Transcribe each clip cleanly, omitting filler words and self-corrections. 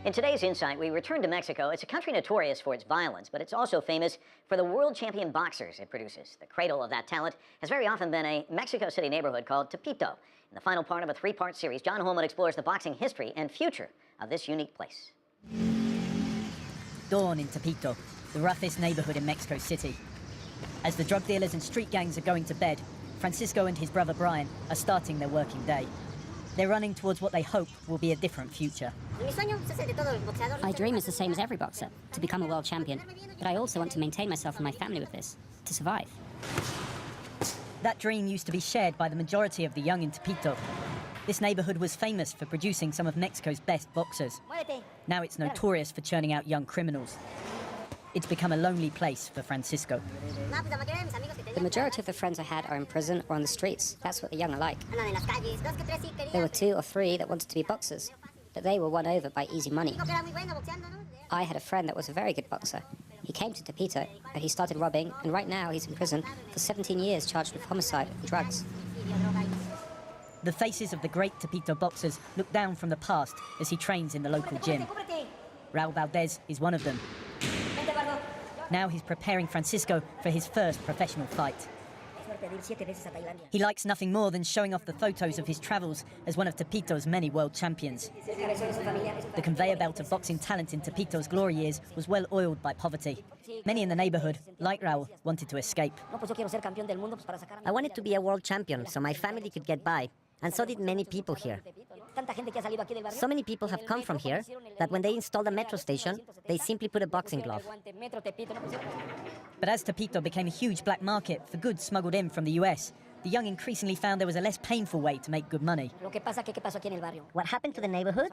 In today's Insight, we return to Mexico. It's a country notorious for its violence, but it's also famous for the world champion boxers it produces. The cradle of that talent has very often been a Mexico City neighborhood called Tepito. In the final part of a three-part series, John Holman explores the boxing history and future of this unique place. Dawn in Tepito, the roughest neighborhood in Mexico City. As the drug dealers and street gangs are going to bed, Francisco and his brother Brian are starting their working day. They're running towards what they hope will be a different future. My dream is the same as every boxer, to become a world champion. But I also want to maintain myself and my family with this, to survive. That dream used to be shared by the majority of the young in Tepito. This neighborhood was famous for producing some of Mexico's best boxers. Now it's notorious for churning out young criminals. It's become a lonely place for Francisco. The majority of the friends I had are in prison or on the streets. That's what the young are like. There were 2 or 3 that wanted to be boxers, but they were won over by easy money. I had a friend that was a very good boxer. He came to Tepito, but he started robbing, and right now he's in prison for 17 years charged with homicide and drugs. The faces of the great Tepito boxers look down from the past as he trains in the local gym. Raul Valdez is one of them. Now he's preparing Francisco for his first professional fight. He likes nothing more than showing off the photos of his travels as one of Tepito's many world champions. The conveyor belt of boxing talent in Tepito's glory years was well oiled by poverty. Many in the neighborhood, like Raul, wanted to escape. I wanted to be a world champion so my family could get by, and so did many people here. So many people have come from here that when they installed a metro station, they simply put a boxing glove. But as Tepito became a huge black market for goods smuggled in from the US, the young increasingly found there was a less painful way to make good money. What happened to the neighborhood?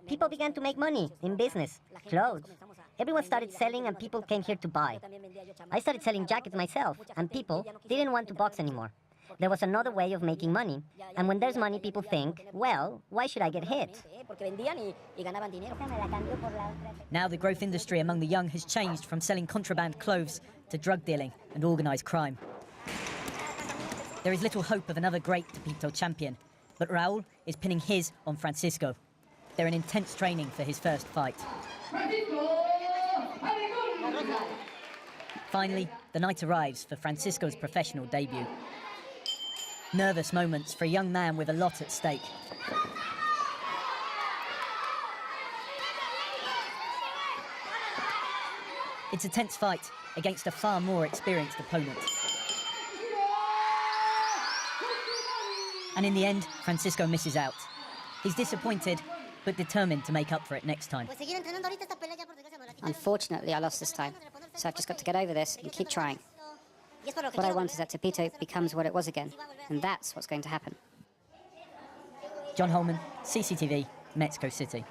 People began to make money in business, clothes. Everyone started selling and people came here to buy. I started selling jackets myself, and people didn't want to box anymore. There was another way of making money. And when there's money, people think, well, why should I get hit? Now the growth industry among the young has changed from selling contraband clothes to drug dealing and organised crime. There is little hope of another great Tepito champion, but Raul is pinning his on Francisco. They're in intense training for his first fight. Finally, the night arrives for Francisco's professional debut. Nervous moments for a young man with a lot at stake. It's a tense fight against a far more experienced opponent. And in the end, Francisco misses out. He's disappointed, but determined to make up for it next time. Unfortunately, I lost this time, so I've just got to get over this and keep trying. What I want is that Tepito becomes what it was again, and that's what's going to happen. John Holman, CCTV, Mexico City.